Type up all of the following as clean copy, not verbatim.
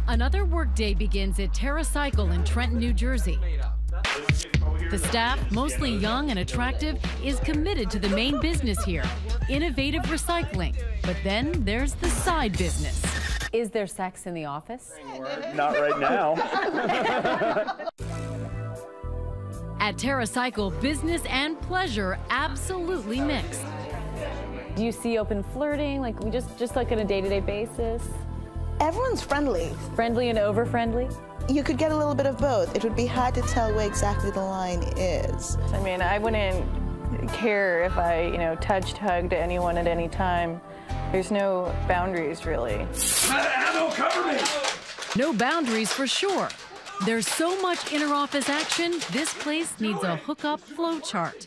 Another workday begins at TerraCycle in Trenton, New Jersey. The staff, mostly young and attractive, is committed to the main business here, innovative recycling. But then there's the side business. Is there sex in the office? Not right now. At TerraCycle, business and pleasure absolutely mixed. Do you see open flirting, like just like on a day-to-day basis? Everyone's friendly. Friendly and over-friendly? You could get a little bit of both. It would be hard to tell where exactly the line is. I mean, I wouldn't care if I, touched, hugged anyone at any time. There's no boundaries, really. Ammo, cover me! No boundaries for sure. There's so much inter-office action, this place needs a hookup flow chart.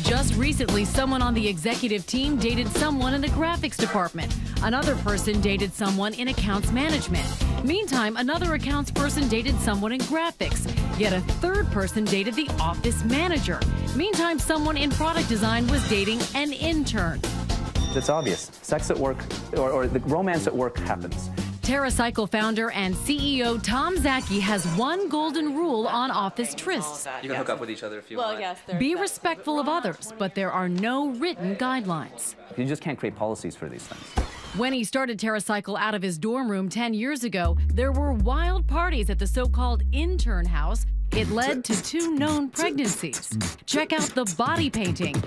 Just recently, someone on the executive team dated someone in the graphics department. Another person dated someone in accounts management. Meantime, another accounts person dated someone in graphics. Yet a third person dated the office manager. Meantime, someone in product design was dating an intern. It's obvious. Sex at work, or the romance at work happens. TerraCycle founder and CEO Tom Zaki has one golden rule on office trysts. You can hook up with each other if you want. Yes, Be respectful of others, but there are no written guidelines. You just can't create policies for these things. When he started TerraCycle out of his dorm room 10 years ago, there were wild parties at the so-called intern house. It led to 2 known pregnancies. Check out the body painting.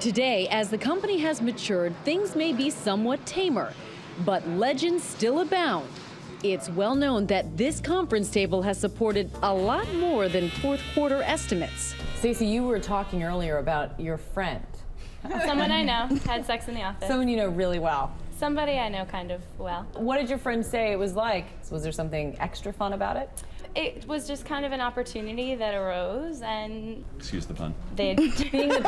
Today, as the company has matured, things may be somewhat tamer, but legends still abound. It's well known that this conference table has supported a lot more than fourth quarter estimates. Stacey, you were talking earlier about your friend. Someone I know had sex in the office. Someone you know really well. Somebody I know kind of well. What did your friend say it was like? Was there something extra fun about it? It was just kind of an opportunity that arose, and Excuse the pun. they being the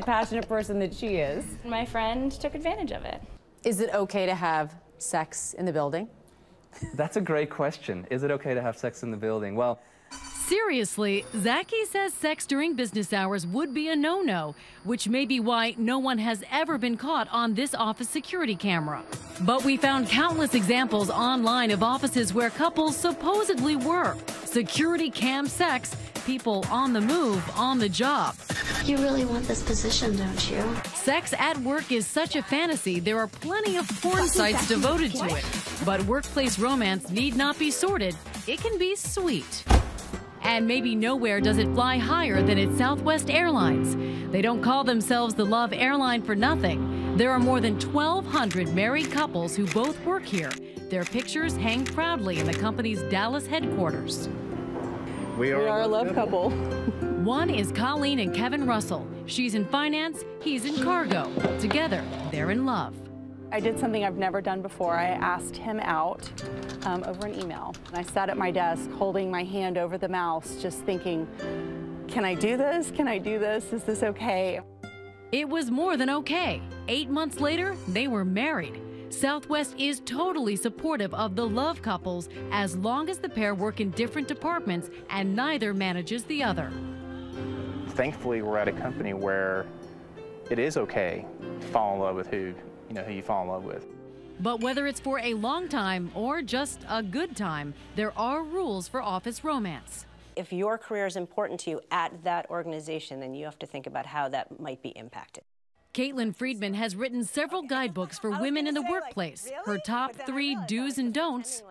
passionate person that she is. my friend took advantage of it. Is it okay to have sex in the building? That's a great question. Is it okay to have sex in the building? Well, Seriously, Zaki says sex during business hours would be a no-no, which may be why no one has ever been caught on this office security camera. But we found countless examples online of offices where couples supposedly were. Security cam sex, people on the move, on the job. You really want this position, don't you? Sex at work is such a fantasy, there are plenty of porn sites devoted to it. But workplace romance need not be sordid, it can be sweet. And maybe nowhere does it fly higher than at Southwest Airlines. They don't call themselves the Love Airline for nothing. There are more than 1,200 married couples who both work here. Their pictures hang proudly in the company's Dallas headquarters. We are a love couple. One is Colleen and Kevin Russell. She's in finance, he's in cargo. Together, they're in love. I did something I've never done before. I asked him out over an email. And I sat at my desk holding my hand over the mouse, just thinking, can I do this? Can I do this? Is this okay? It was more than okay. 8 months later, they were married. Southwest is totally supportive of the love couples as long as the pair work in different departments and neither manages the other. Thankfully, we're at a company where it is okay to fall in love with who you fall in love with. But whether it's for a long time or just a good time, there are rules for office romance. If your career is important to you at that organization, then you have to think about how that might be impacted. Caitlin Friedman has written several guidebooks for women in the workplace. Her top 3 do's and don'ts.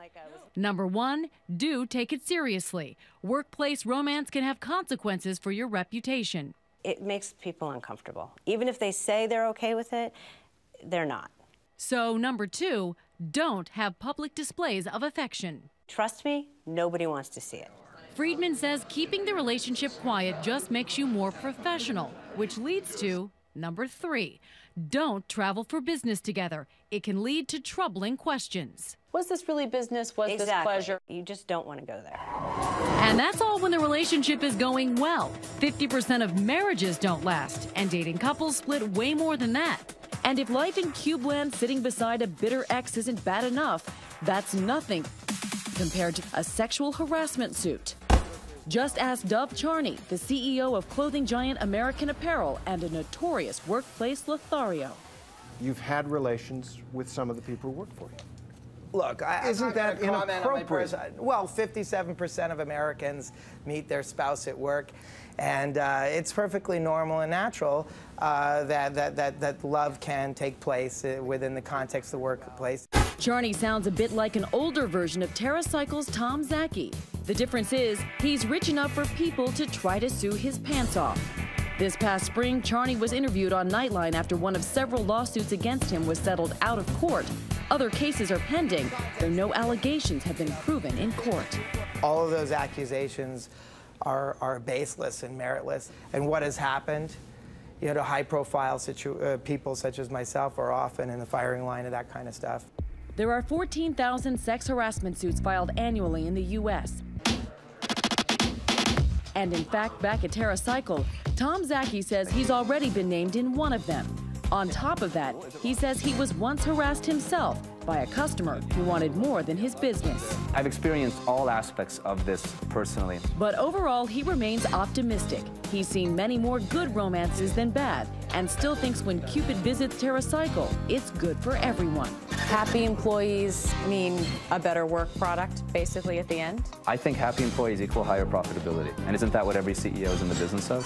Number 1, do take it seriously. Workplace romance can have consequences for your reputation. It makes people uncomfortable. Even if they say they're okay with it, they're not. So number 2, don't have public displays of affection. Trust me, nobody wants to see it. Friedman says keeping the relationship quiet just makes you more professional, which leads to number 3, don't travel for business together. It can lead to troubling questions. Was this really business? Was this pleasure? You just don't want to go there. And that's all when the relationship is going well. 50% of marriages don't last, and dating couples split way more than that. And if life in Cubeland sitting beside a bitter ex isn't bad enough, that's nothing compared to a sexual harassment suit. Just ask Dove Charney, the CEO of clothing giant American Apparel and a notorious workplace Lothario. You've had relations with some of the people who work for you. Look, Isn't that inappropriate? Well, 57% of Americans meet their spouse at work, and it's perfectly normal and natural that love can take place within the context of the workplace. Charney sounds a bit like an older version of TerraCycle's Tom Zaki. The difference is he's rich enough for people to try to sue his pants off. This past spring, Charney was interviewed on Nightline after one of several lawsuits against him was settled out of court. Other cases are pending, though no allegations have been proven in court. All of those accusations are baseless and meritless. And what has happened, you know, to high-profile people such as myself are often in the firing line of that kind of stuff. There are 14,000 sex harassment suits filed annually in the U.S. And in fact, back at TerraCycle, Tom Zaki says he's already been named in one of them. On top of that, he says he was once harassed himself by a customer who wanted more than his business. I've experienced all aspects of this personally. But overall, he remains optimistic. He's seen many more good romances than bad, and still thinks when Cupid visits TerraCycle, it's good for everyone. Happy employees mean a better work product, basically, at the end? I think happy employees equal higher profitability. And isn't that what every CEO is in the business of?